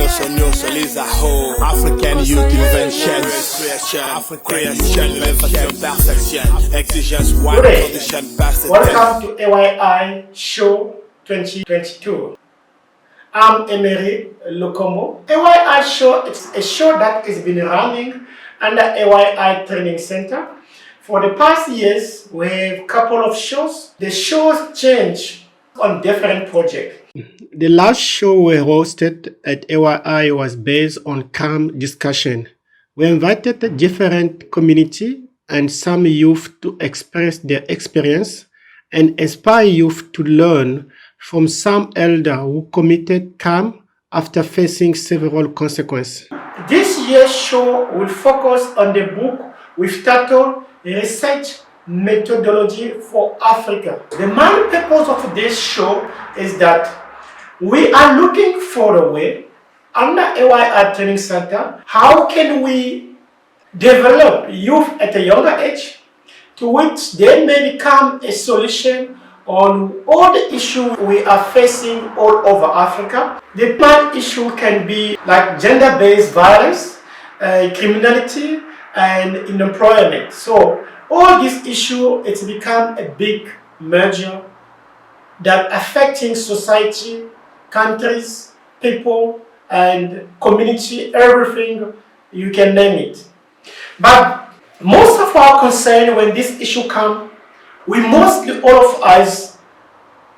African Youth Inventions, creation, perfection, exigence, welcome to AYI Show 2022. I'm Emery Lokomo. AYI Show is a show that has been running under AYI Training Center. For the past years, we have a couple of shows. The shows change on different projects. The last show we hosted at AYI was based on calm discussion. We invited different community and some youth to express their experience and inspire youth to learn from some elder who committed calm after facing several consequences. This year's show will focus on the book with title Research Methodology for Africa. The main purpose of this show is that we are looking for a way under AYI Training Center, how can we develop youth at a younger age to which they may become a solution on all the issues we are facing all over Africa. The main issue can be like gender-based violence, criminality, and unemployment. So all these issues, it's become a big merger that affecting society, countries, people, and community, everything, you can name it. But most of our concern when this issue comes, we mostly, all of us,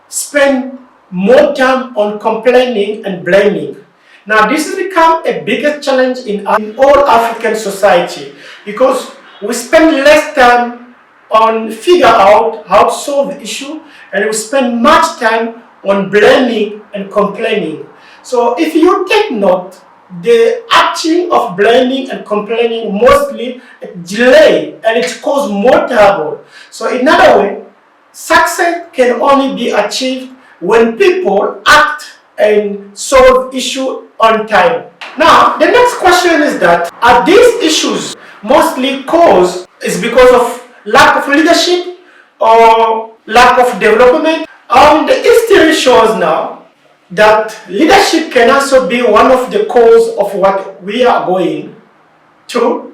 spend more time on complaining and blaming. Now this has become a bigger challenge in all African society because we spend less time on figure out how to solve the issue and we spend much time on blaming and complaining. So if you take note, the acting of blaming and complaining mostly delay and it causes more trouble. So in other words, success can only be achieved when people act and solve issue on time. Now, the next question is that are these issues mostly caused is because of lack of leadership or lack of development? The history shows now that leadership can also be one of the cause of what we are going through,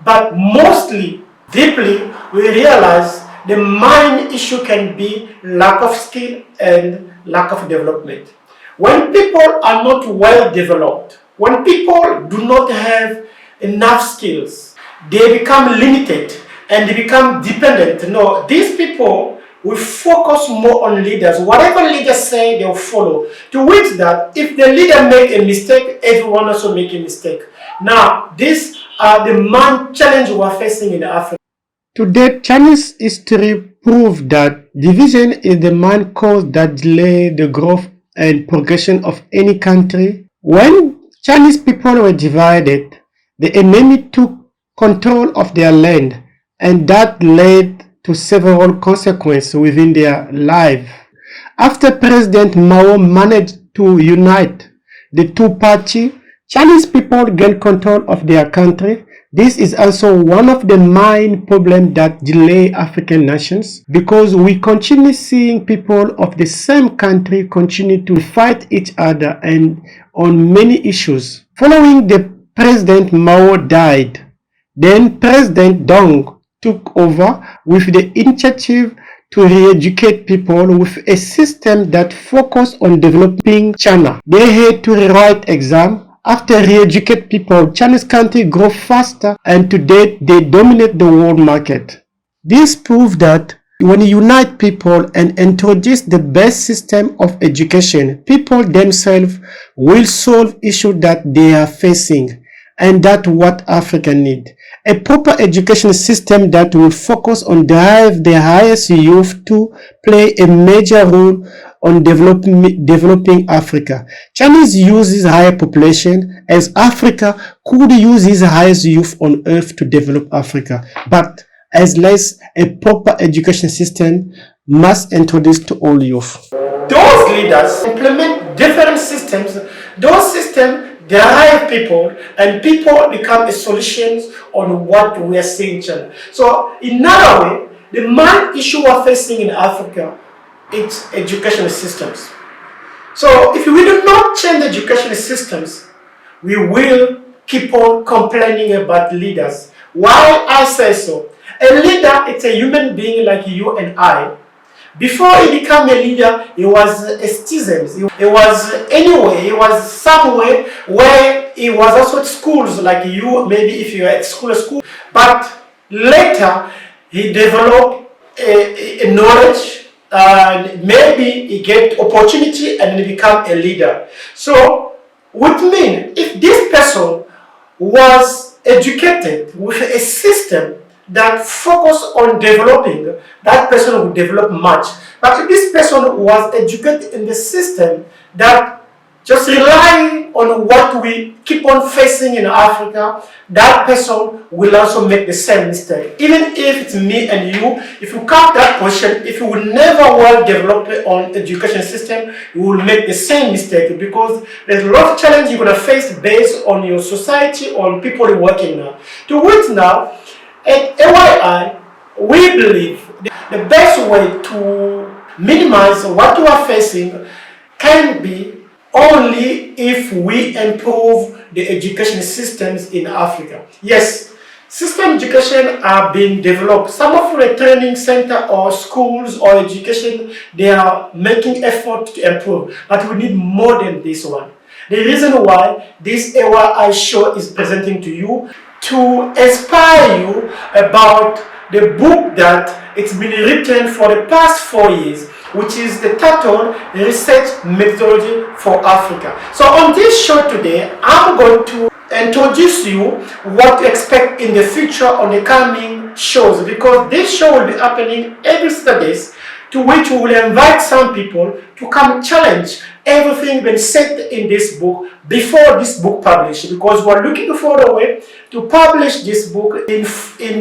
but mostly, deeply, we realize the main issue can be lack of skill and lack of development. When people are not well developed, when people do not have enough skills, they become limited and they become dependent. No, these people will focus more on leaders. Whatever leaders say, they'll follow. To which that, if the leader make a mistake, everyone also make a mistake. Now, these are the main challenge we are facing in Africa. Today, Chinese history proves that division is the main cause that delay the growth and progression of any country. When Chinese people were divided, the enemy took control of their land, and that led to several consequences within their life. After President Mao managed to unite the two parties, Chinese people gained control of their country. This is also one of the main problems that delay African nations because we continue seeing people of the same country continue to fight each other and on many issues. Following the President Mao died, then President Deng took over with the initiative to re-educate people with a system that focused on developing China. They had to rewrite exams. After re-educate people, Chinese country grow faster and today they dominate the world market. This proves that when you unite people and introduce the best system of education, people themselves will solve issues that they are facing. And that's what Africa needs. A proper education system that will focus on drive the highest youth to play a major role on developing Africa. Chinese uses higher population as Africa could use its highest youth on earth to develop Africa. But as less a proper education system must introduce to all youth. Those leaders implement different systems. Those systems drive people and people become a solution on what we are seeing. So in another way, the main issue we're facing in Africa is educational systems. So if we do not change education systems, we will keep on complaining about leaders. Why I say so? A leader, it's a human being like you and I. Before he became a leader, he was a citizen. He was anyway, he was somewhere where he was also at schools like you, maybe if you are at school. But later, he developed a knowledge, maybe he get opportunity and he become a leader. So, which means if this person was educated with a system that focus on developing, that person will develop much. But if this person was educated in the system that just relying on what we keep on facing in Africa, that person will also make the same mistake. Even if it's me and you, if you come that position, if you will never well develop on education system, you will make the same mistake because there's a lot of challenge you're going to face based on your society, on people you're working now. To which now, at AYI, we believe the best way to minimize what you are facing can be only if we improve the education systems in Africa. Yes, system education are being developed. Some of the training center or schools or education, they are making effort to improve, but we need more than this one. The reason why this AYI show is presenting to you to inspire you about the book that it's been written for the past 4 years, which is the title Research Methodology for Africa. So on this show today, I'm going to introduce you what to expect in the future on the coming shows, because this show will be happening every Saturdays, to which we will invite some people to come challenge everything been said in this book before this book published, because we're looking for a way to publish this book in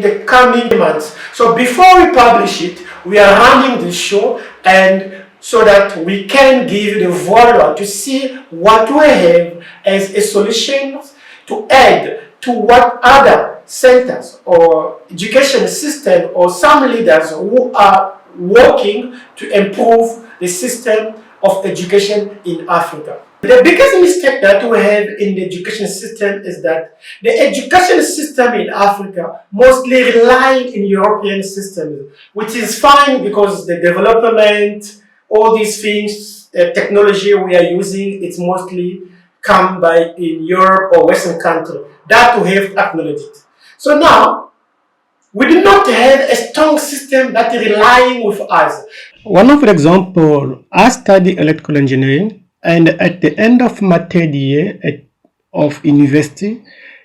the coming months. So before we publish it, we are running the show, and so that we can give the viewer to see what we have as a solution to add to what other centers or education system or some leaders who are working to improve the system of education in Africa. The biggest mistake that we have in the education system is that the education system in Africa mostly relying in European systems, which is fine because the development, all these things, technology we are using, it's mostly come by in Europe or Western country. That we have acknowledged. So now, we do not have a strong system that is relying with us. One of the examples, I study electrical engineering, and at the end of my third year of university,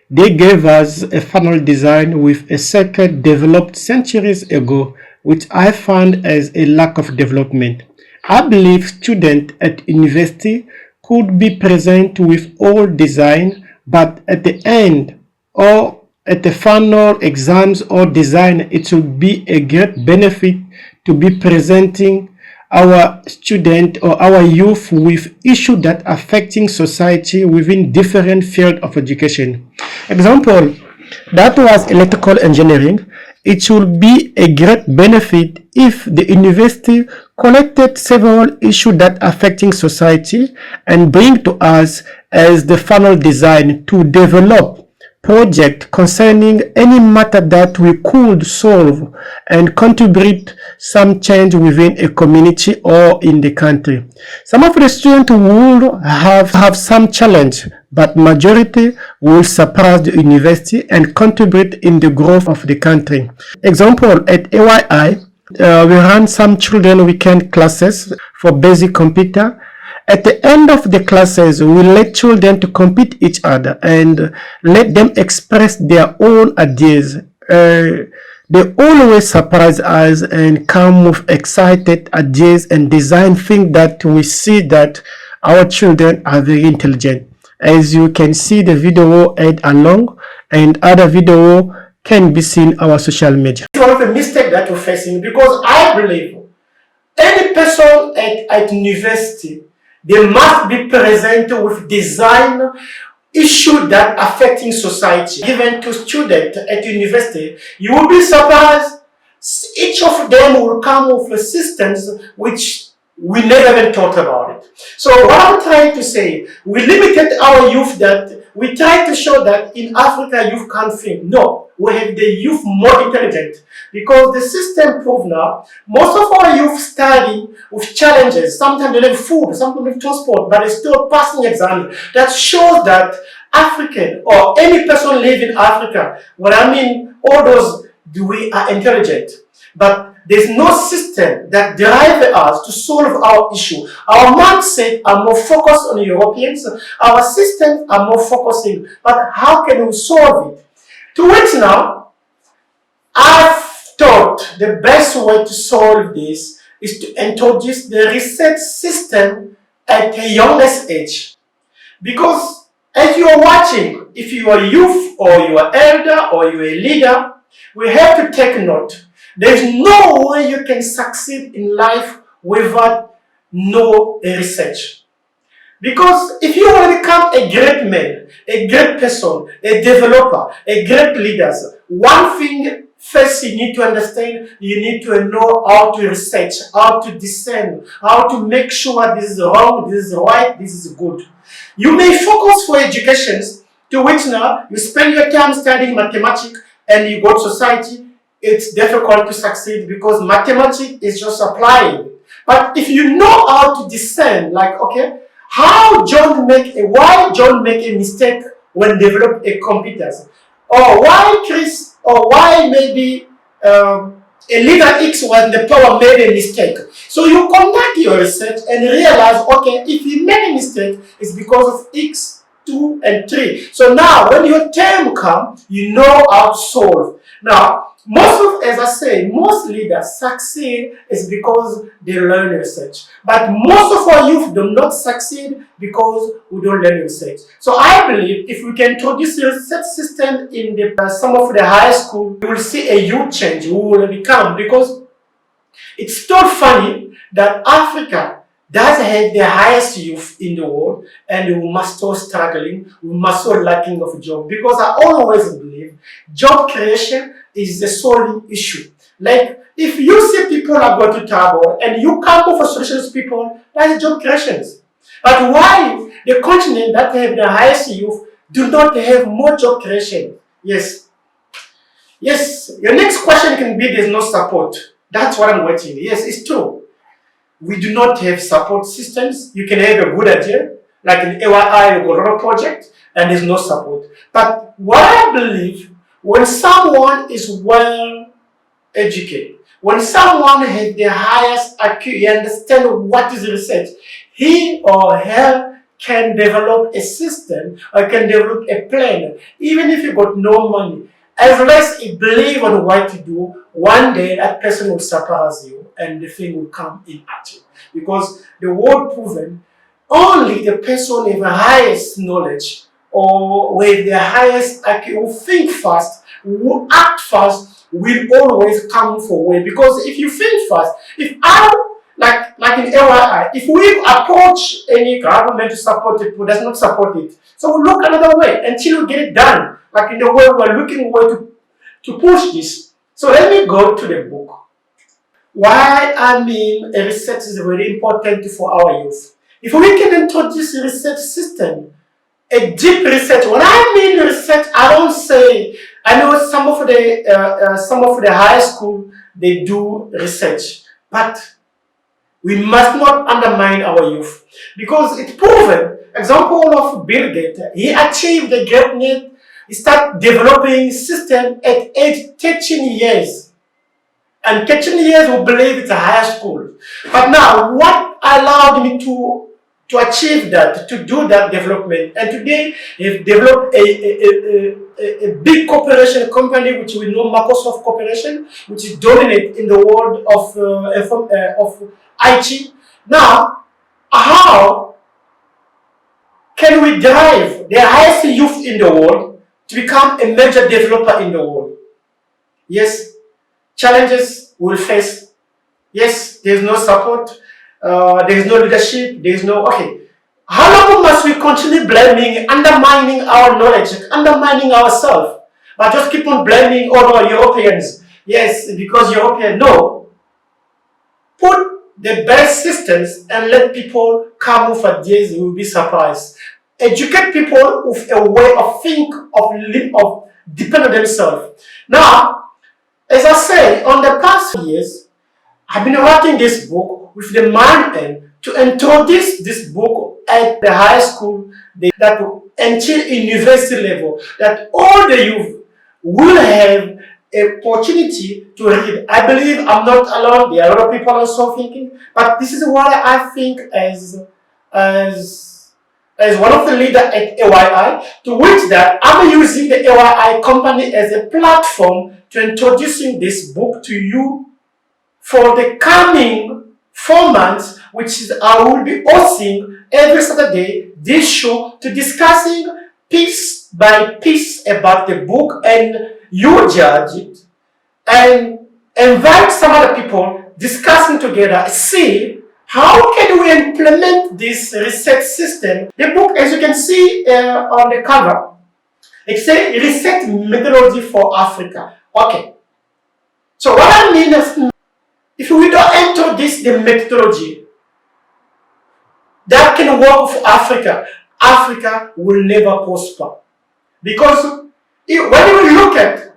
they gave us a funnel design with a circuit developed centuries ago, which I found as a lack of development. I believe students at university could be present with old design, but at the end or at the final exams or design, it will be a great benefit to be presenting our student or our youth with issues that affecting society within different fields of education. Example, that was electrical engineering. It will be a great benefit if the university collected several issues that affecting society and bring to us as the final design to develop project concerning any matter that we could solve and contribute some change within a community or in the country. Some of the students will have some challenge, but majority will surpass the university and contribute in the growth of the country. Example, at AYI, we run some children weekend classes for basic computer. At the end of the classes, we let children to compete each other and let them express their own ideas. They always surprise us and come with excited ideas and design things that we see that our children are very intelligent. As you can see, the video add along and other video can be seen on our social media. It's one of the mistakes that we're facing, because I believe any person at university, they must be present with design issues that affecting society. Given to students at university, you will be surprised. Each of them will come with systems which we never even thought about it. So what I'm trying to say, we limited our youth, that we try to show that in Africa youth can't think. No, we have the youth more intelligent, because the system proved now most of our youth study with challenges. Sometimes they don't have food, sometimes they have transport, but they still passing exams. That shows that African or any person living in Africa, what I mean, all those, we are intelligent. But there's no system that drives us to solve our issue. Our mindset are more focused on Europeans. Our systems are more focusing. But how can we solve it? To which now, I've thought the best way to solve this is to introduce the research system at a youngest age. Because as you are watching, if you are youth or you are elder or you are a leader, we have to take note. There's no way you can succeed in life without no research. Because if you want to become a great man, a great person, a developer, a great leader, one thing first you need to understand, you need to know how to research, how to discern, how to make sure this is wrong, this is right, this is good. You may focus for education, to which now you spend your time studying mathematics and you go to society. It's difficult to succeed because mathematics is just applying. But if you know how to discern, like, okay, why John make a mistake when develop a computer, or why Chris, or why maybe a leader X when the power made a mistake. So you conduct your research and realize, okay, if he made a mistake, it's because of X, 2, and 3. So now when your term comes, you know how to solve. Now, as I say, most leaders succeed is because they learn research. But most of our youth do not succeed because we don't learn research. So I believe if we can introduce a research system in some of the high school, we will see a huge change. We will become, because it's still funny that Africa does have the highest youth in the world, and we must still struggling, we must still lacking of a job. Because I always believe job creation is the sole issue. Like, if you see people are going to trouble and you come up for solutions to people, that's job creations. But why the continent that have the highest youth do not have more job creation? Yes. Yes, your next question can be there's no support. That's what I'm waiting. Yes, it's true. We do not have support systems. You can have a good idea, like an AYI project, and there's no support. But what I believe, when someone is well educated, when someone has the highest IQ, he understands what is research, he or her can develop a system or can develop a plan, even if you got no money. As long as you believe on what to do, one day that person will surpass you and the thing will come in at you. Because the world proven, only the person with the highest knowledge or with the highest IQ, who think fast, who act fast, will always come forward. Because if you think fast, if like in AYI, if we approach any government to support it, who does not support it, so we look another way until we get it done. Like in the way we're looking way to push this. So let me go to the book. Why I mean research is very important for our youth. If we can introduce a research system, a deep research. When I mean research, I don't say, I know some of the high school they do research, but we must not undermine our youth, because it's proven. Example of Bill Gates, he achieved the greatness. He started developing system at age 13 years. And 13 years, we believe it's a high school. But now, what allowed me to achieve that, to do that development? And today, they've developed a big corporation company, which we know Microsoft Corporation, which is dominant in the world of IT. Now, how can we drive the highest youth in the world to become a major developer in the world? Yes, challenges we'll face. Yes, there's no support, there's no leadership, there's no, okay. How long must we continue blaming, undermining our knowledge, undermining ourselves, but just keep on blaming all our Europeans? Yes, because Europeans, no. Put the best systems and let people come with ideas. You will be surprised. Educate people with a way of think, of depend on themselves. Now, as I said, on the past years, I've been writing this book with the mind aim to introduce this book at the high school, that until university level, that all the youth will have a opportunity to read. I believe I'm not alone. There are a lot of people also thinking, but this is what I think as one of the leaders at AYI, to which that I'm using the AYI company as a platform to introducing this book to you for the coming 4 months, which is I will be hosting every Saturday this show to discussing piece by piece about the book, and you judge it and invite some other people discussing together, see how can we implement this reset system. The book, as you can see on the cover, it's a reset methodology for Africa. Okay. So what I mean is, if we don't introduce the methodology that can work for Africa, Africa will never prosper. Because when we look at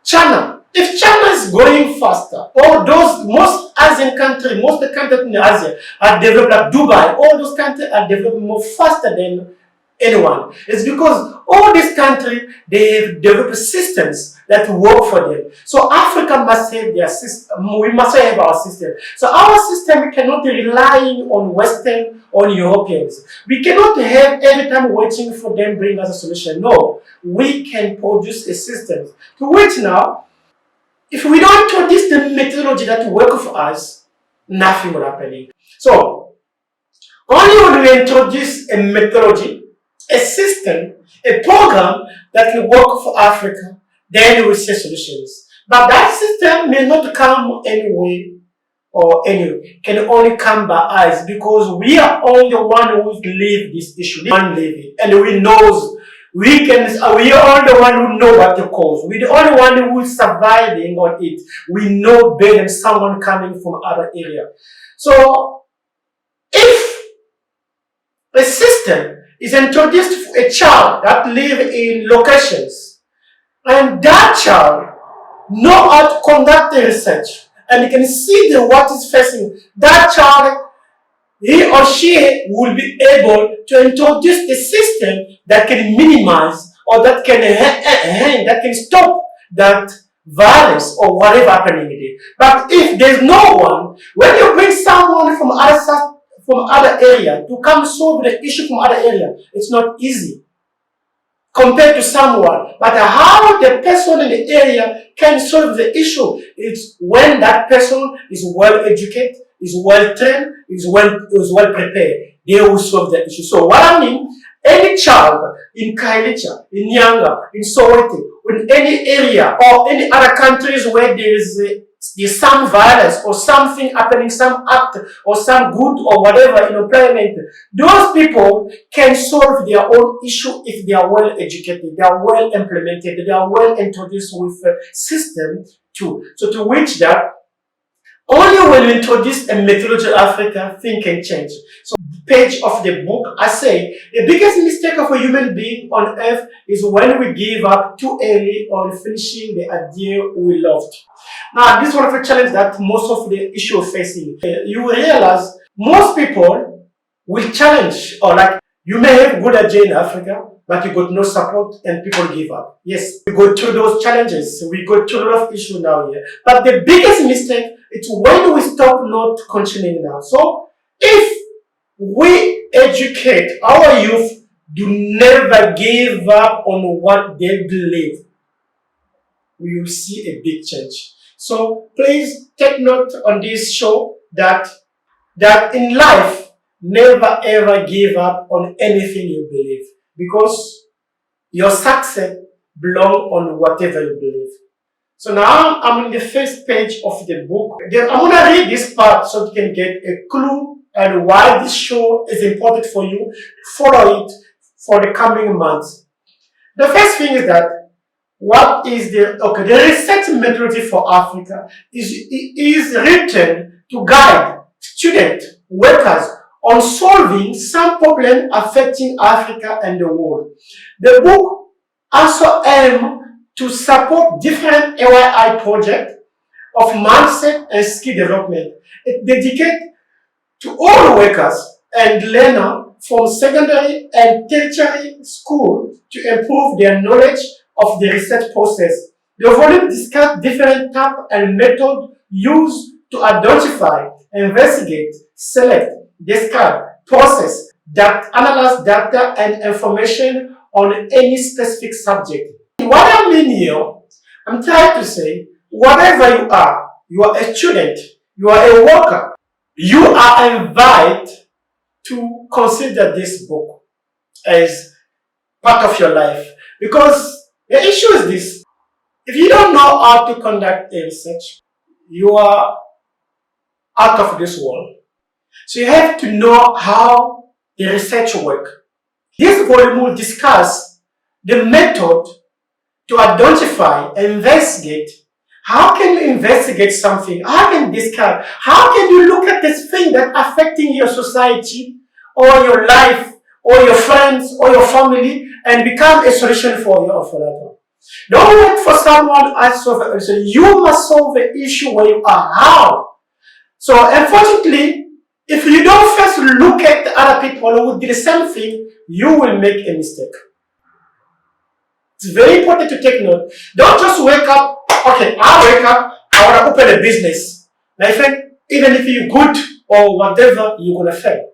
China, if China is growing faster, or most Asian countries, most of the countries in Asia are developed, like Dubai, all those countries are developing more faster than anyone. It's because all these countries, they have developed systems that work for them. So Africa must have their system. We must have our system. So our system cannot be relying on Western or Europeans. We cannot have every time waiting for them bring us a solution. No, we can produce a system to which now, if we don't introduce the methodology that works for us, nothing will happen. So only when we introduce a methodology, a system, a program that will work for Africa, then we will see solutions. But that system may not come anyway or anyway, can only come by us, because we are only the one who live this issue. We live it, and we knows we are the one who know what the cause. We're the only one who is surviving on it. We know better than someone coming from other area. So if a system is introduced for a child that live in locations, and that child know how to conduct the research, and you can see what is facing, that child, he or she will be able to introduce a system that can minimize, or that can stop that violence or whatever happening there. But if there's no one, when you bring someone from other area to come solve the issue from other area, it's not easy compared to someone. But how the person in the area can solve the issue, it's when that person is well educated, is well trained, is well prepared. They will solve the issue. So what I mean, any child in Kailicha, in Nyanga, in Soweto, in any area or any other countries where there's some violence or something happening, some act or some good or whatever in employment, those people can solve their own issue if they are well educated, they are well implemented, they are well introduced with a system too. So to which that, only when we introduce a methodology of Africa, things can change. So the page of the book, I say, the biggest mistake of a human being on earth is when we give up too early on finishing the idea we loved. Now, this is one of the challenges that most of the issue facing. You will realize most people will challenge, or like, you may have good idea in Africa, but you got no support and people give up. Yes, we go through those challenges. We go through a lot of issues now here. But the biggest mistake is when we stop not continuing now. So if we educate our youth, do never give up on what they believe, we will see a big change. So please take note on this show that in life, never ever give up on anything you believe, because your success belongs on whatever you believe. So now I'm in the first page of the book. I'm going to read this part so you can get a clue and why this show is important for you. Follow it for the coming months. The first thing is that the reset methodology for Africa is written to guide students, workers on solving some problem affecting Africa and the world. The book also aims to support different AYI projects of mindset and skill development. It dedicated to all workers and learners from secondary and tertiary school to improve their knowledge of the research process. The volume discusses different types and methods used to identify, investigate, select, describe, process, analyze data and information on any specific subject. What I mean here, I'm trying to say, whatever you are a student, you are a worker, you are invited to consider this book as part of your life. Because the issue is this: if you don't know how to conduct a research, you are out of this world. So you have to know how the research works. This volume will discuss the method to identify, investigate. How can you investigate something? How can you describe? How can you look at this thing that's affecting your society or your life or your friends or your family and become a solution for you or for that one? Don't wait for someone else to solve it. So you must solve the issue where you are. How? So unfortunately, if you don't first look at the other people who did the same thing, you will make a mistake. It's very important to take note. Don't just wake up, okay, I wake up, I want to open a business. My friend, even if you're good or whatever, you're going to fail.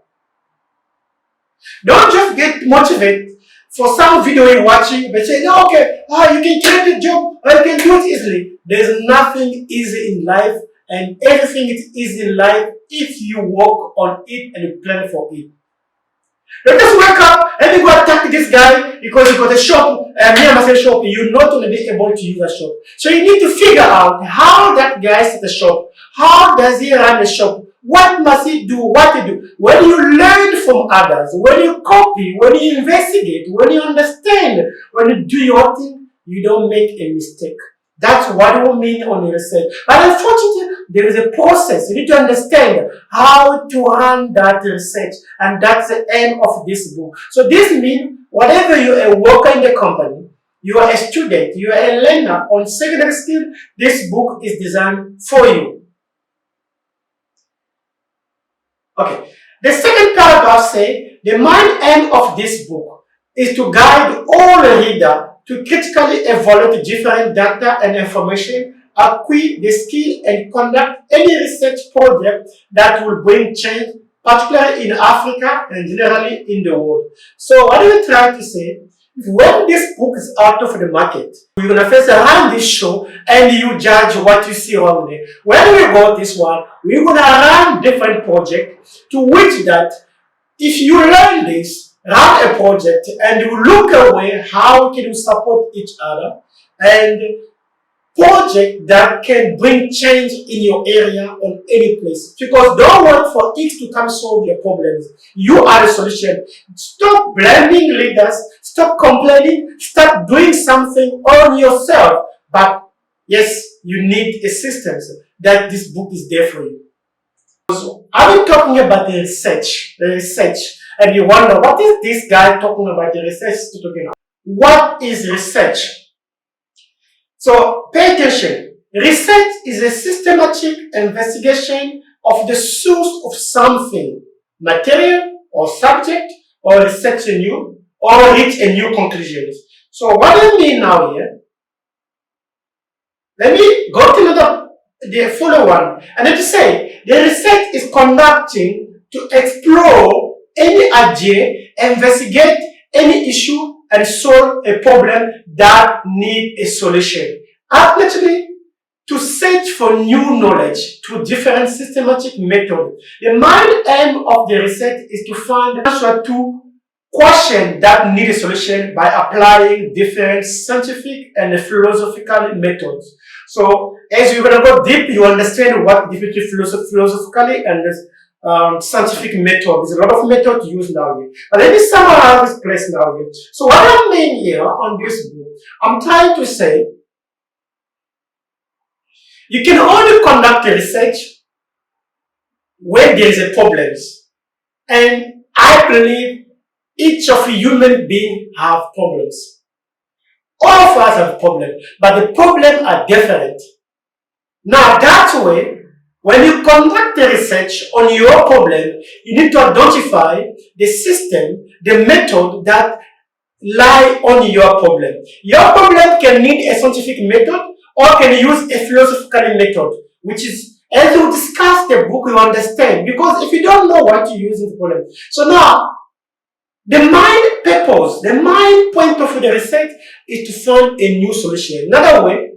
Don't just get motivated for some video you're watching, but say, no, okay, you can create a job, or you can do it easily. There's nothing easy in life, and everything is easy in life if you work on it and you plan for it. Don't just wake up, let me go attack this guy because he got a shop, and me and myself shop, you're not going to be able to use a shop. So you need to figure out how that guy sets the shop. How does he run the shop? What must he do? What to do? When you learn from others, when you copy, when you investigate, when you understand, when you do your thing, you don't make a mistake. That's what it will mean on your research. But unfortunately, there is a process. You need to understand how to run that research. And that's the aim of this book. So this means whatever you are a worker in the company, you are a student, you are a learner on secondary skill, this book is designed for you. Okay. The second paragraph says, the main aim of this book is to guide all readers to critically evaluate different data and information, acquire the skill and conduct any research project that will bring change, particularly in Africa and generally in the world. So what are we trying to say? When this book is out of the market, we're going to first run this show and you judge what you see around there. When we got this one, we're going to run different projects to which that if you learn this, run a project and you look away how can you support each other and project that can bring change in your area on any place. Because don't wait for it to come solve your problems. You are the solution. Stop blaming leaders. Stop complaining. Start doing something on yourself. But yes, you need assistance. That this book is there for you. So I've been talking about the research. And you wonder, what is this guy talking about the research talking about? What is research? So pay attention. Research is a systematic investigation of the source of something, material or subject, or research a new, or reach a new conclusion. So what do I mean now here? Let me go to the follow one. And let me say, the research is conducting to explore any idea, investigate any issue, and solve a problem that needs a solution. Ultimately, to search for new knowledge through different systematic methods. The main aim of the research is to find answer to questions that need a solution by applying different scientific and philosophical methods. So, as you're going to go deep, you understand what different philosophically and scientific method. There's a lot of methods used now here. But let me summarize this place now here. So what I mean here on this book, I'm trying to say, you can only conduct a research when there is a problem. And I believe each of human beings have problems. All of us have problems, but the problems are different. Now that way, when you conduct the research on your problem, you need to identify the system, the method that lie on your problem. Your problem can need a scientific method or can use a philosophical method, which is, as you discuss the book, you understand. Because if you don't know what to use in the problem. So now, the main purpose, the main point of the research is to find a new solution. Another way,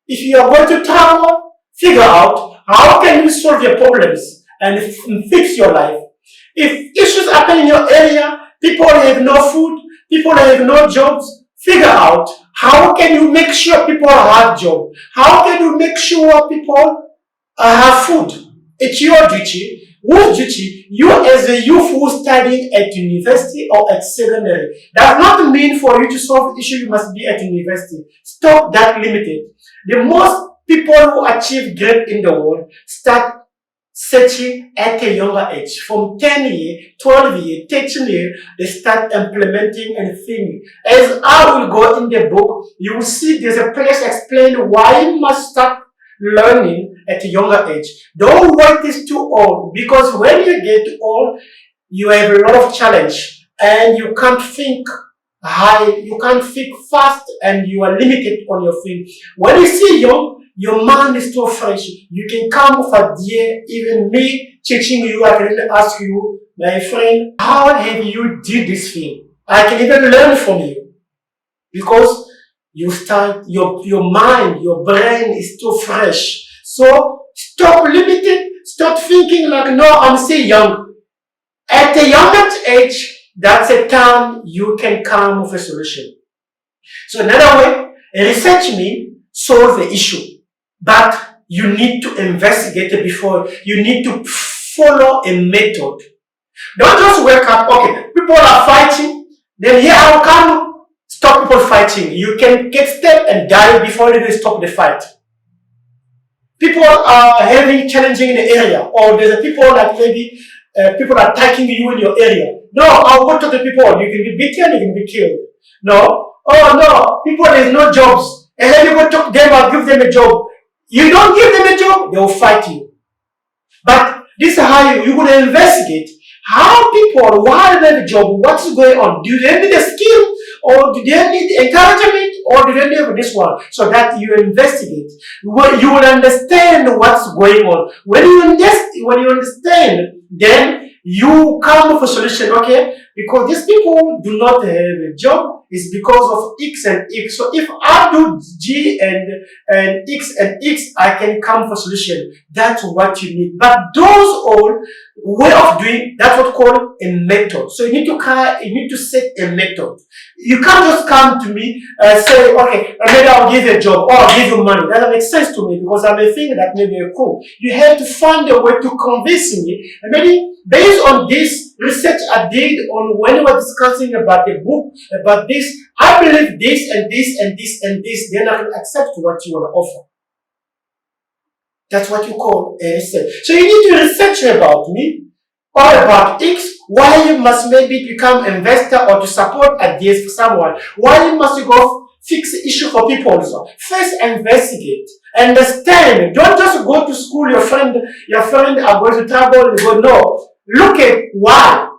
if you are going to travel, figure out how can you solve your problems and fix your life. If issues happen in your area, people have no food, people have no jobs, figure out how can you make sure people have jobs. How can you make sure people have food. It's your duty. Whose duty? You as a youth who studying at university or at secondary. Does not mean for you to solve the issue you must be at university. Stop that limited. The most people who achieve great in the world start searching at a younger age. From 10 years, 12 years, 13 years, they start implementing and thinking. As I will go in the book, you will see there's a place explain why you must start learning at a younger age. Don't wait till too old, because when you get too old, you have a lot of challenge and you can't think high, you can't think fast, and you are limited on your think. When you see young, your mind is so fresh. You can come with idea. Even me teaching you, I can ask you, my friend, how have you did this thing? I can even learn from you, because you start, your mind, your brain is too fresh. So stop limited, stop thinking like, no, I'm still young. At a younger age, that's a time you can come with a solution. So another way, research means solve the issue, but you need to investigate it before. You need to follow a method. Don't just wake up, okay, people are fighting, then here I will come stop people fighting. You can get stabbed and die before they stop the fight. People are having challenging in the area, or there's people like maybe people are attacking you in your area. No, I'll go to the people. You can be beaten, you can be killed. No, oh no, people there's no jobs, and then you go talk to them, I'll give them a job. You don't give them a job, they will fight you. But this is how you're going to investigate how people, why they have a job, what's going on. Do they need a skill, or do they need encouragement, or do they need this one? So that you investigate. You will understand what's going on. When you understand, then you come with a solution, okay? Because these people do not have a job, it's because of X and X. So if I do G and X and X, I can come for solution. That's what you need. But those all way of doing, that's what called a method. So you need to set a method. You can't just come to me and say, okay, maybe I'll give you a job or I'll give you money. That doesn't make sense to me, because I may think that maybe you're cool. You have to find a way to convince me. And maybe based on this research I did on when we were discussing about the book, about this, I believe this and this and this and this, then I can accept what you want to offer. That's what you call a research. So you need to research about me or about X, why you must maybe become an investor or to support ideas for someone. Why you must go fix the issue for people. So first investigate. Understand. Don't just go to school, your friend are going to travel and go, no. Look at why.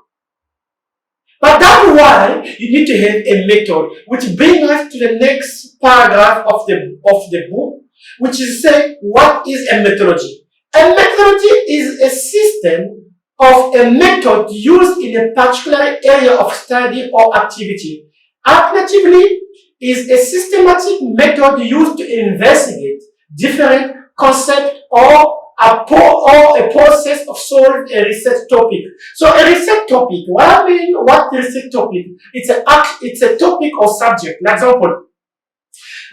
But that why, you need to have a method, which brings us to the next paragraph of the book, which is say, what is a methodology? A methodology is a system of a method used in a particular area of study or activity. Alternatively, is a systematic method used to investigate different concepts or a process of solving a research topic. So a research topic, what research topic? It's a topic or subject. For example,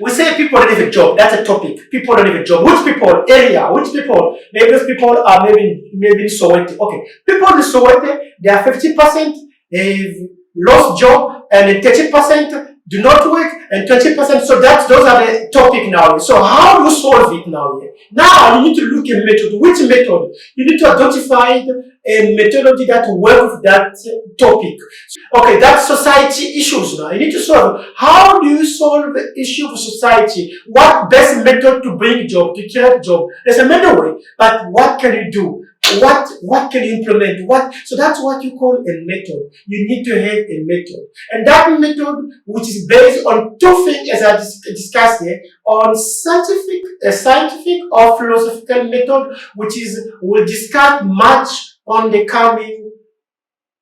we say people don't have a job. That's a topic. People don't have a job. Which people? Area. Which people? Maybe those people are maybe in Soweto. Okay. People in Soweto, they are 50% have lost job, and 30% do not work, and 20%. So those are the topic now. So how do you solve it now? Now you need to look at method. Which method? You need to identify a methodology that works with that topic. Okay, that's society issues now. You need to solve. How do you solve the issue of society? What best method to bring job, to create job? There's a many way, but what can you do? What can you implement? So that's what you call a method. You need to have a method. And that method, which is based on two things as I discussed here, on scientific or philosophical method, which is, we'll discuss much on the coming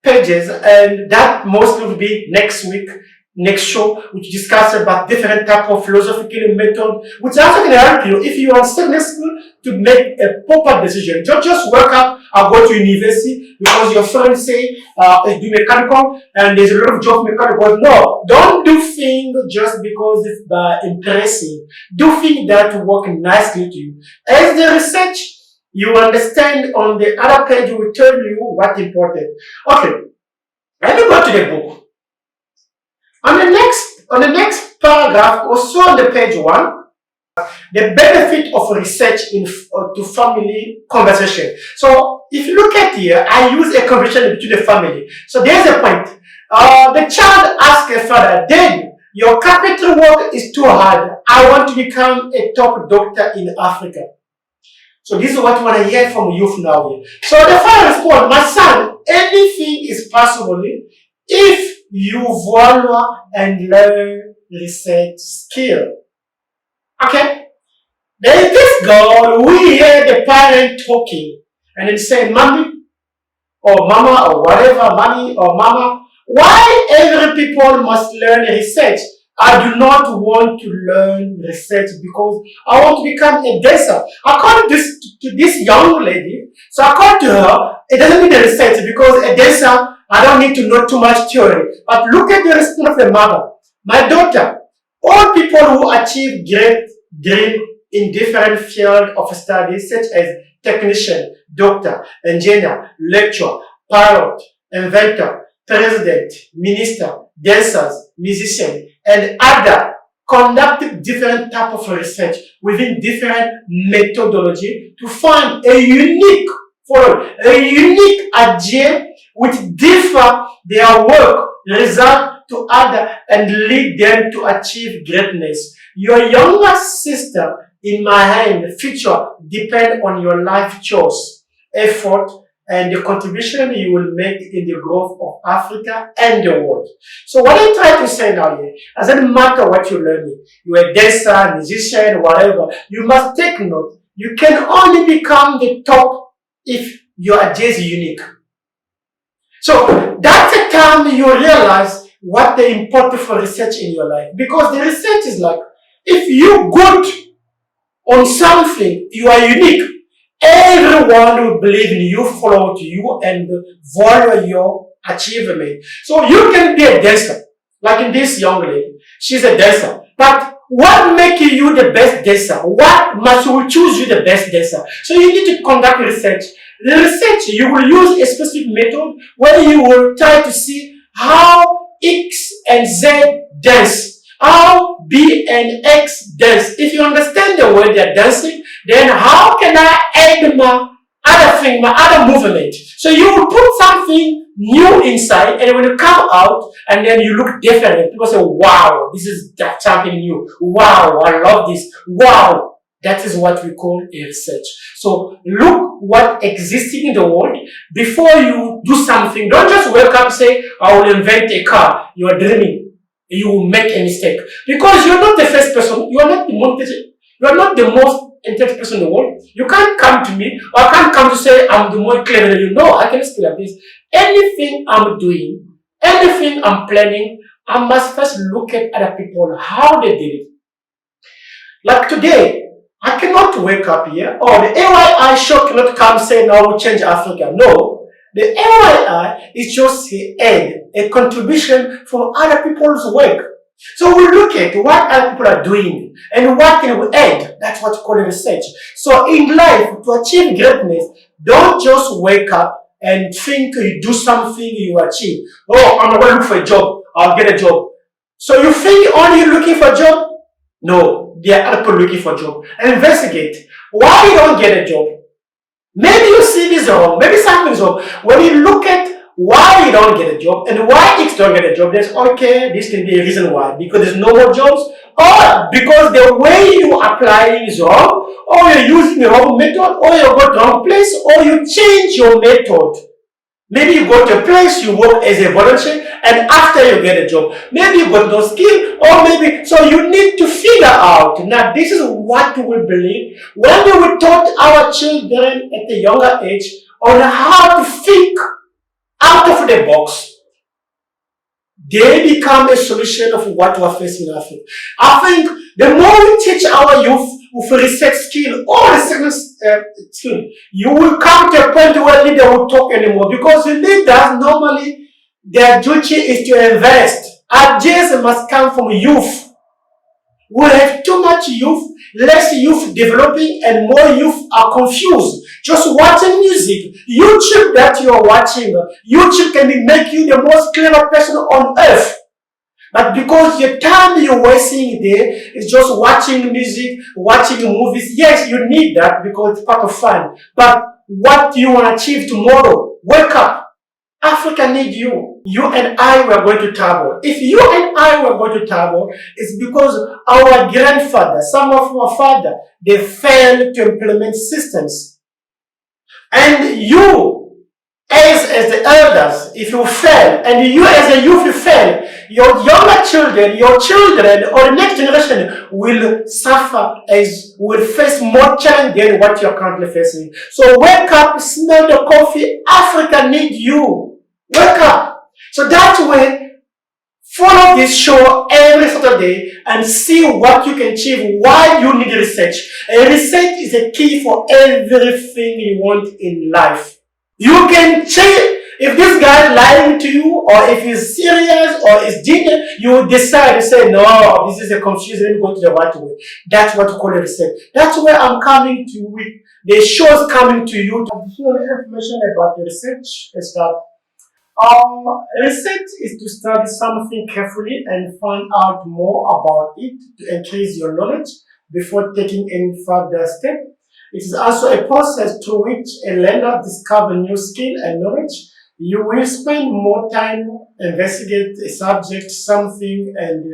pages, and that mostly will be next week, next show, which discuss about different type of philosophical method, which also can help you if you are studying school to make a proper decision. Don't just wake up and go to university because your friends say do mechanical and there's a lot of job mechanical. No, don't do things just because it's impressive. Do things that work nicely to you. As the research, you understand on the other page, we will tell you what's important. Okay, let me go to the book. On the next paragraph, also on the page 1, the benefit of research to family conversation. So if you look at here, I use a conversation between the family. So there's a point. The child asks a father, "Dad, your capital work is too hard. I want to become a top doctor in Africa." So this is what I want to hear from youth now. So the father responds, "My son, anything is possible if you value and learn research skill." Okay? There is this girl, we hear the parent talking and then say, "Mommy," or "Mama," or whatever, "Mommy," or "Mama, why every people must learn research? I do not want to learn research because I want to become a dancer." According to this young lady, so according to her, it doesn't mean a research because a dancer, I don't need to know too much theory. But look at the response of the mother. "My daughter, all people who achieve great dream in different fields of study such as technician, doctor, engineer, lecturer, pilot, inventor, president, minister, dancers, musician, and other conduct different type of research within different methodology to find a unique idea which differ their work result to other and lead them to achieve greatness. Your younger sister in my hand future depend on your life choice, effort, and the contribution you will make in the growth of Africa and the world. So what I try to say now here, it doesn't matter what you're learning, you're a dancer, musician, whatever, you must take note. You can only become the top if you are just unique. So that's the time you realize what the importance for research in your life. Because the research is like, if you're good on something, you are unique. Everyone will believe in you, follow you, and value your achievement. So you can be a dancer, like in this young lady. She's a dancer. But what makes you the best dancer? What must we choose you the best dancer? So you need to conduct research. The research, you will use a specific method where you will try to see how X and Z dance, how B and X dance. If you understand the way they're dancing, then how can I add my other thing, my other movement? So you will put something new inside, and when you come out, and then you look different, people say, "Wow, this is something new. Wow, I love this. Wow." That is what we call a research. So look what existing in the world before you do something. Don't just wake up and say, "I will invent a car." You are dreaming. You will make a mistake. Because you're not the first person. You are not the most intelligent person in the world. You can't come to me, or I can't come to say I'm the more clever than you. No, I can explain like this. Anything I'm doing, anything I'm planning, I must first look at other people, how they did it. Like today, I cannot wake up here, or the AYI show cannot come say, "Now we change Africa." No, the AYI is just a contribution from other people's work. So we look at what other people are doing and what can we add. That's what we call research. So in life, to achieve greatness, don't just wake up and think you do something you achieve. "Oh, I'm going to look for a job. I'll get a job." So you think only you're looking for a job? No, there are other people looking for a job. Investigate. Why you don't get a job? Maybe your CV is wrong, maybe something's wrong. When you look at why you don't get a job and why you don't get a job, there's okay, this can be a reason why. Because there's no more jobs, or because the way you applying is wrong, or you're using the wrong method, or you go to the wrong place, or you change your method. Maybe you go to a place, you work as a volunteer, and after you get a job, maybe you got no skill, or maybe, so you need to figure out. Now, this is what we believe when we taught our children at a younger age on how to think out of the box. They become a solution of what we're facing in Africa. I think the more we teach our youth with research skill or research skill, you will come to a point where leaders won't talk anymore, because the leaders normally their duty is to invest. Ideas must come from youth. We have too much youth, less youth developing, and more youth are confused. Just watching music, YouTube that you are watching, YouTube can make you the most clever person on earth. But because the time you're wasting there is just watching music, watching movies, yes, you need that because it's part of fun. But what do you want to achieve tomorrow? Wake up. Africa needs you. You and I were going to Tabo. If you and I were going to Tabo, it's because our grandfather, some of our father, they failed to implement systems. And you, as the elders, if you fail, and you as a youth, you fail, your younger children, your children, or the next generation will suffer, will face more challenge than what you're currently facing. So wake up, smell the coffee. Africa needs you. Wake up. So that way, follow this show every Saturday and see what you can achieve. Why you need research. And research is a key for everything you want in life. You can change. If this guy is lying to you, or if he's serious, or is genius, you decide to say, no, this is a confusion, let me go to the right way. That's what we call a research. That's where I'm coming to with the show is coming to you. Additional information about the research is that research is to study something carefully and find out more about it to increase your knowledge before taking any further step. It is also a process through which a learner discovers new skill and knowledge. You will spend more time investigate a subject, something, and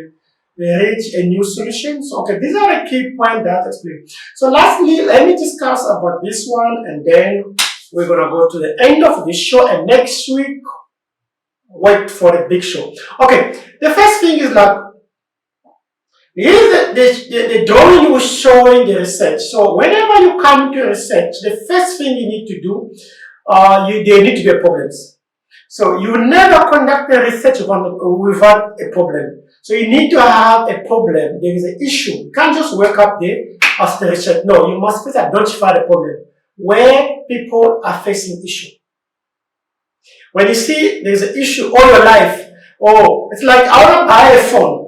reach a new solution. So, okay, these are the key points that I explain. So lastly, let me discuss about this one, and then we're going to go to the end of the show, and next week, wait for the big show. Okay, the first thing is that here the drawing was showing the research. So whenever you come to research, the first thing you need to do, there need to be problems. So you never conduct a research without a problem. So you need to have a problem. There is an issue. You can't just wake up there as the research. No, you must first identify the problem where people are facing issue. When you see there's an issue all your life, it's like I want to buy a phone.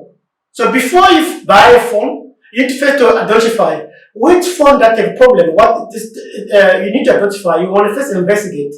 So before you buy a phone, you need first to identify which phone that has a problem. You need to identify. You want to first investigate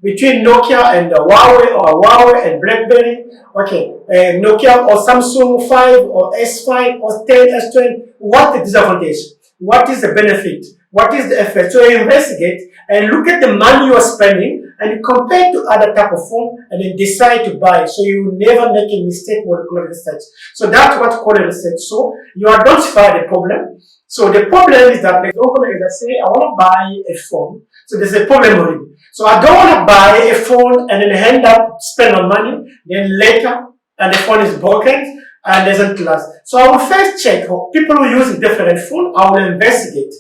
between Nokia and Huawei, or Huawei and BlackBerry. Okay, Nokia or Samsung 5 or S5 or 10, S20. What is the disadvantage? What is the benefit? What is the effect? So you investigate and look at the money you are spending and compare to other type of phone and then decide to buy. So you never make a mistake when you call research. So that's what we call research. So you identify the problem. So the problem is that, for example, if I say I want to buy a phone, so there's a problem already. So I don't want to buy a phone and then end up spending money, then later, and the phone is broken and doesn't last. So I will first check people who use a different phone. I will investigate.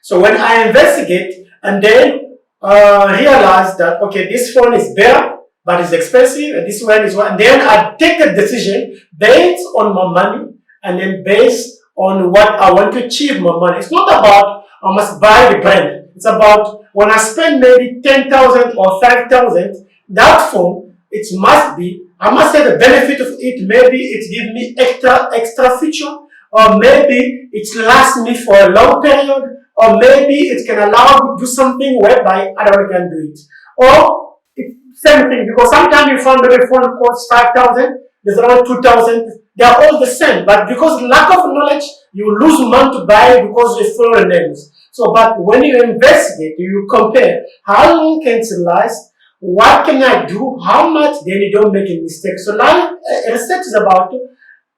So when I investigate and then realize that, okay, this phone is better, but it's expensive, and this one is one, and then I take a decision based on my money and then based on what I want to achieve my money. It's not about I must buy the brand. It's about when I spend maybe 10,000 or 5,000, that phone, it must be, I must say the benefit of it. Maybe it gives me extra feature, or maybe it lasts me for a long period, or maybe it can allow me to do something whereby other can do it. Or it's same thing, because sometimes you find that a phone costs 5,000, there's around 2,000. They are all the same, but because lack of knowledge, you lose money to buy because you follow names. So, but when you investigate, you compare how long can it last, what can I do, how much, then you don't make a mistake. So now research is about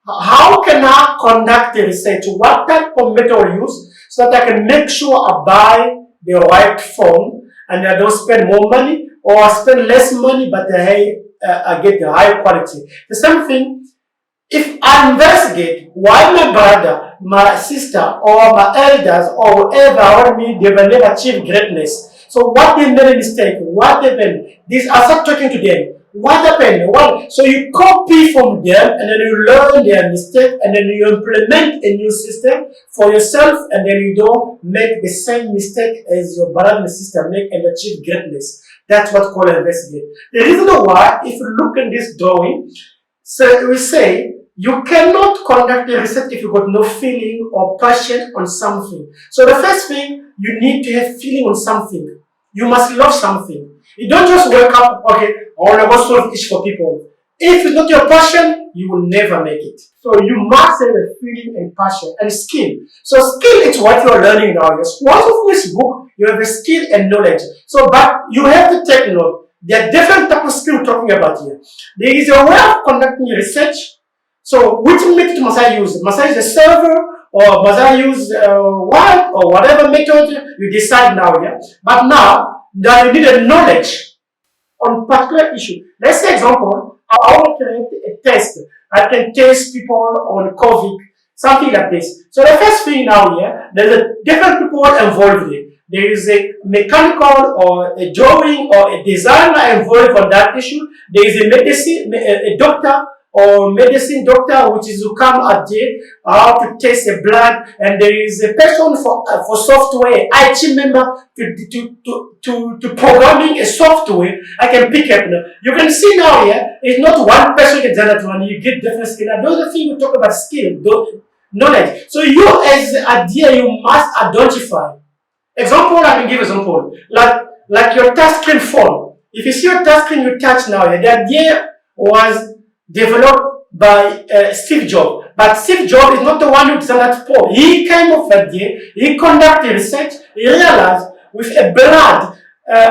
how can I conduct the research, what type of method I use so that I can make sure I buy the right phone and I don't spend more money or I spend less money but I get the high quality. The same thing, if I investigate why my brother, my sister, or my elders, or whoever around me, they will never achieve greatness. So what they made a mistake, what happened, this, I start talking to them. What happened? What? So you copy from them and then you learn their mistake and then you implement a new system for yourself and then you don't make the same mistake as your brother and sister make and achieve greatness. That's what called investigate. The reason why, if you look at this drawing, so we say you cannot conduct a research if you got no feeling or passion on something. So the first thing, you need to have feeling on something. You must love something. You don't just wake up, okay, I want to go solve issues for people. If it's not your passion, you will never make it. So you must have a feeling and passion and skill. So skill is what you are learning nowadays. Once of this book, you have a skill and knowledge. So, but you have to take note. There are different types of skill we're talking about here. There is a way of conducting research. So which method must I use? Must I use a server or must I use what or whatever method you decide now, yeah? But now that you need a knowledge on particular issue. Let's say example, I want to create a test. I can test people on COVID, something like this. So the first thing now here, there's a different people involved here. There is a mechanical or a drawing or a designer involved on that issue. There is a medicine, a doctor or medicine doctor, which is to come at the how to test the blood, and there is a person for software, IT member to programming a software. I can pick up now. You can see now here, it's not one person can do that one. You get different skill. Now, those are things we talk about skill, knowledge. So you as the idea, you must identify. Example, I can give example. Like your touchscreen phone. If you see your touchscreen you touch now, the idea was developed by Steve Jobs. But Steve Jobs is not the one who designed that phone. He came up with that idea, he conducted research, he realized with a blood,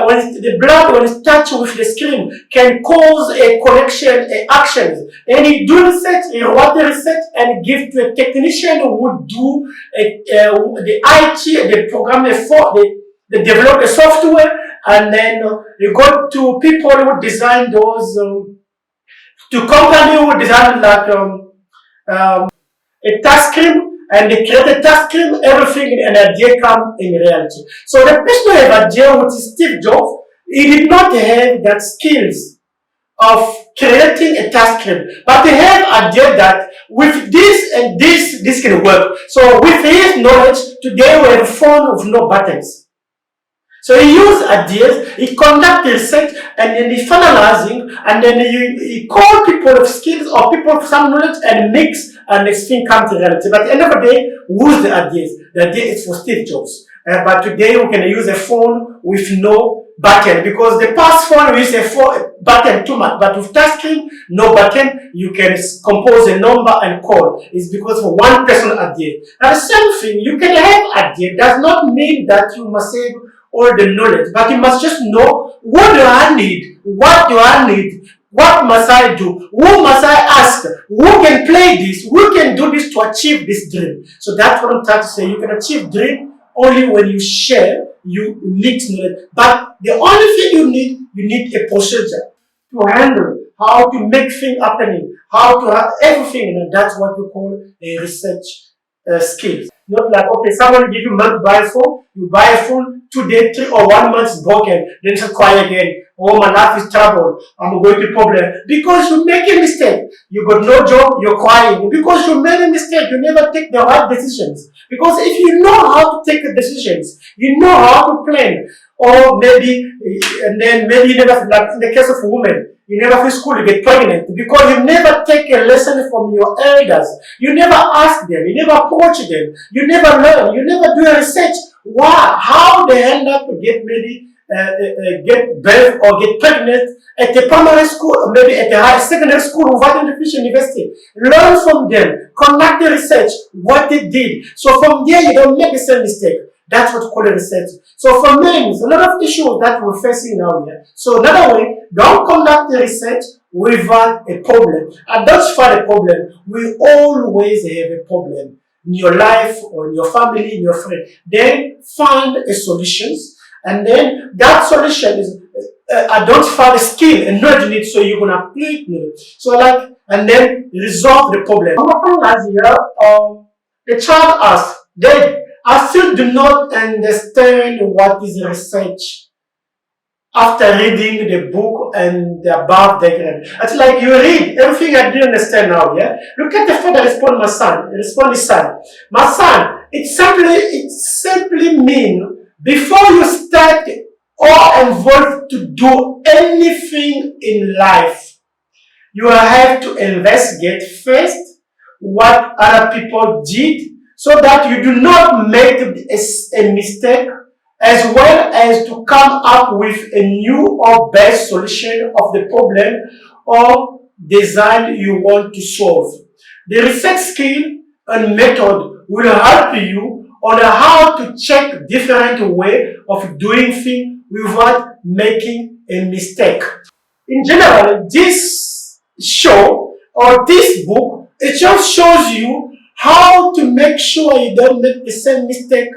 when it's touched with the screen, can cause a connection, actions. And he do research, he wrote the research and give to a technician who would do the IT, the program, they develop the software, and then you go to people who design those, to company who design like a task screen, and they create a task screen, everything and idea come in reality. So the person who have idea, which is Steve Jobs, he did not have that skills of creating a task screen, but he have idea that with this and this can work. So with his knowledge, today we have a phone with no buttons. So he used ideas, he conducted research, and then he finalizing, and then he called people of skills or people of some knowledge and mix, and this thing comes to reality. But at the end of the day, who's the ideas? The idea is for Steve Jobs. But today we can use a phone with no button, because the past phone we use a button too much, but with touchscreen, no button, you can compose a number and call. It's because for one person idea. Now the same thing, you can have idea, does not mean that you must have all the knowledge, but you must just know, what do I need? What do I need? What must I do? Who must I ask? Who can play this? Who can do this to achieve this dream? So that's what I'm trying to say. You can achieve dream only when you share, you mix knowledge. But the only thing you need a procedure to handle, how to make things happening, how to have everything, and that's what we call a research skills. Not like, okay, someone give you money to buy a phone, you buy a phone, 2 days, 3 or 1 month is broken, then it's cry again. Oh, my life is trouble, I'm going to problem. Because you make a mistake. You got no job, you're crying. Because you made a mistake, you never take the right decisions. Because if you know how to take the decisions, you know how to plan, or maybe, and then maybe you never, like in the case of women, you never finish school, you get pregnant, because you never take a lesson from your elders. You never ask them, you never approach them, you never learn, you never do a research. Why? How they end up get maybe get birth or get pregnant at the primary school, or maybe at the high secondary school, without education university. Learn from them, conduct the research, what they did. So from there, you don't make the same mistake. That's what we call research. So for men, a lot of issues that we're facing now here. So another way, don't conduct the research without a problem. Identify the problem. We always have a problem in your life or in your family, in your friend. Then find a solutions, and then that solution is identify the skill and knowledge you need, so you're gonna apply it. So and then resolve the problem. Last year, the child asked, Dad, I still do not understand what is research after reading the book and the above diagram. It's like you read everything I didn't understand now, yeah? Look at the father respond my son. Respond his son. My son, it simply means before you start or involved to do anything in life, you have to investigate first what other people did, so that you do not make a mistake, as well as to come up with a new or best solution of the problem or design you want to solve. The research skill and method will help you on how to check different way of doing things without making a mistake. In general, this show or this book, it just shows you how to make sure you don't make the same mistake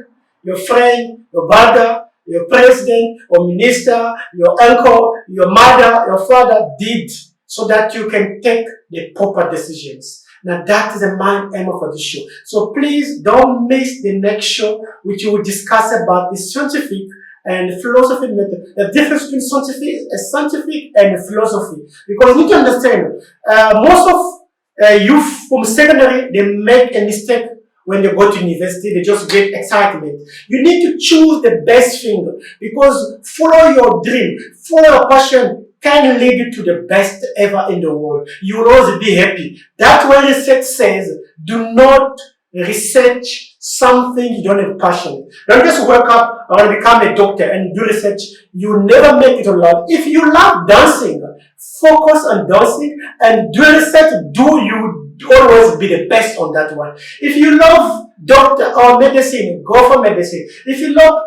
your friend, your brother, your president or minister, your uncle, your mother, your father did, so that you can take the proper decisions. Now that is the main aim of the show. So please don't miss the next show, which we will discuss about the scientific and philosophy method, the difference between scientific and philosophy. Because you need to understand, most of youth from secondary, they make a mistake when they go to university. They just get excitement. You need to choose the best thing, because follow your dream, follow your passion can lead you to the best ever in the world. You will always be happy. That's why research says, do not research something you don't have passion. Don't just wake up or become a doctor and do research. You never make it a lot. If you love dancing, focus on dancing and do research. You always be the best on that one. If you love doctor or medicine, go for medicine. If you love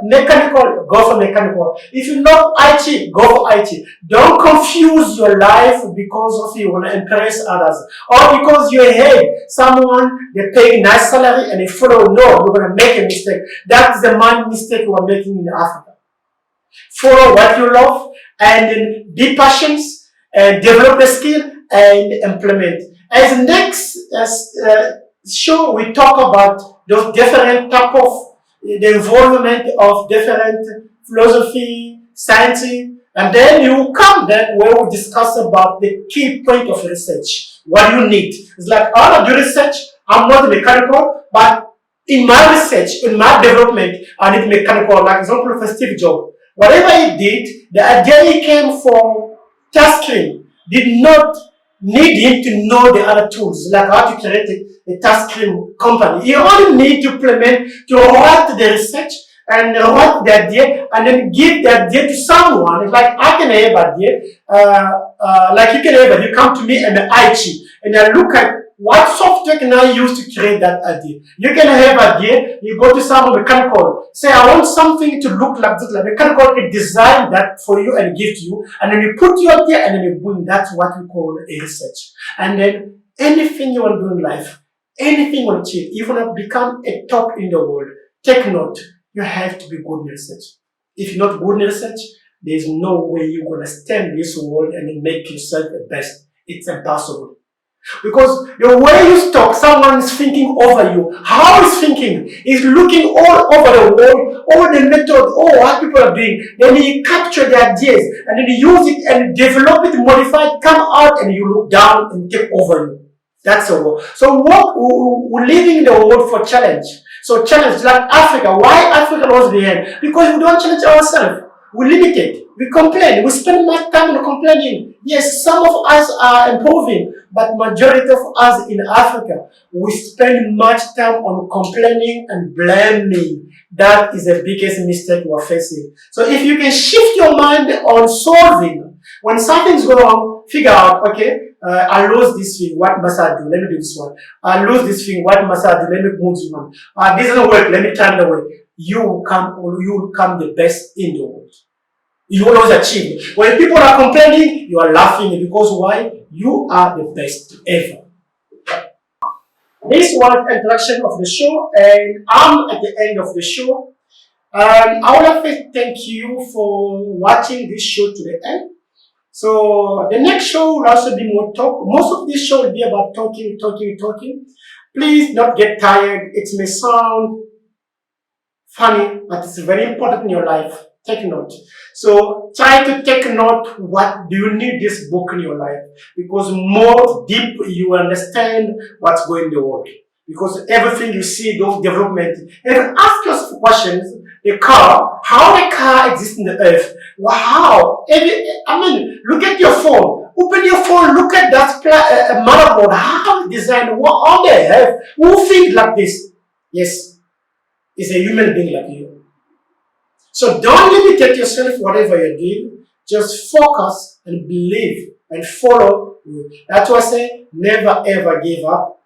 mechanical, go for mechanical. If you love IT, go for IT. Don't confuse your life because of you want to impress others, or because you hate someone, they pay nice salary and they follow. No, you're going to make a mistake. That's the main mistake we are making in Africa. Follow what you love and then be patient and develop the skill and implement. As next show, we talk about those different type of the involvement of different philosophy, science, and then you come then where we discuss about the key point of research. What you need. It's like I want to do research. I'm not mechanical, but in my research, in my development, I need mechanical. Like example for Steve Jobs, whatever he did, the idea he came from tasking did not need him to know the other tools, like how to create a task cream company. You only need to implement, to write the research and write the idea and then give the idea to someone. It's like I can have idea, like you can have idea, you come to me and IT and I look at what software can I use to create that idea. You can have idea, you go to some mechanical, say I want something to look like this, like mechanical can design that for you and give to you, and then you put your idea and then you boom, that's what we call a research. And then anything you want to do in life, anything you want to achieve, you want to become a top in the world, take note, you have to be good in research. If you're not good in research, there's no way you're going to stand this world and make yourself the best. It's impossible. Because the way you talk, someone is thinking over you. How is thinking? He's looking all over the world, all the method, all what people are doing. Then he capture the ideas and then he use it and develop it, modify it, come out and you look down and take over you. That's all. So we're living in the world for challenge. So challenge like Africa. Why Africa was behind? Because we don't challenge ourselves. We limit it. We complain. We spend much time on complaining. Yes, some of us are improving, but majority of us in Africa, we spend much time on complaining and blaming. That is the biggest mistake we're facing. So if you can shift your mind on solving, when something's going wrong, figure out, okay, I lose this thing, what must I do? Let me do this one. I lose this thing, what must I do? Let me move this one. This doesn't work, let me turn it away. You will become the best in the world. You will always achieve. When people are complaining, you are laughing because why? You are the best ever. This was the introduction of the show, and I'm at the end of the show. I would like to thank you for watching this show to the end. So the next show will also be more talk. Most of this show will be about talking. Please don't get tired. It may sound funny, but it's very important in your life. Take note. So try to take note. What do you need this book in your life? Because more deep you understand what's going in the world. Because everything you see, those development, and ask yourself questions. The car, how the car exists in the earth? Wow! Look at your phone. Open your phone. Look at that motherboard. How it's designed? What on the earth? Who thinks like this? Yes, it's a human being like you. So don't limitate yourself, whatever you're doing. Just focus and believe and follow. That's why I say never ever give up,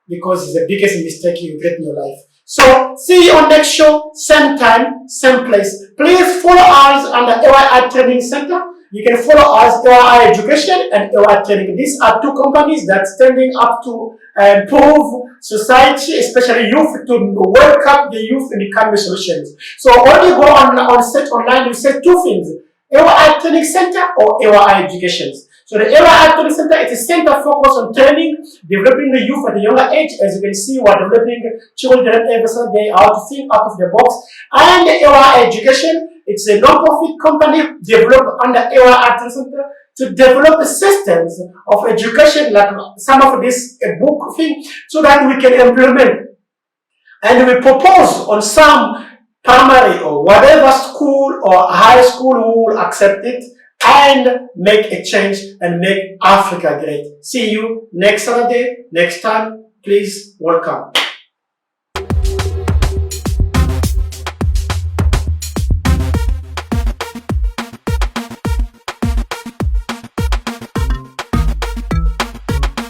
because it's the biggest mistake you get in your life. So see you on next show, same time, same place. Please follow us on the AYI Training Center. You can follow us, AYI Education and AYI Training. These are two companies that standing up to improve society, especially youth, to welcome the youth in the economic solutions. So when you go on search online, you say two things: AYI Training Center or AYI Education. So the AYI Training Center is a center focused on training, developing the youth at a younger age. As you can see, we're developing children every Sunday how to think out of the box. And the AYI Education, it's a non-profit company developed under AYI Training Center to develop systems of education, like some of this book thing, so that we can implement. And we propose on some primary or whatever school or high school who will accept it and make a change and make Africa great. See you next Saturday, next time. Please welcome.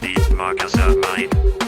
These markers are mine.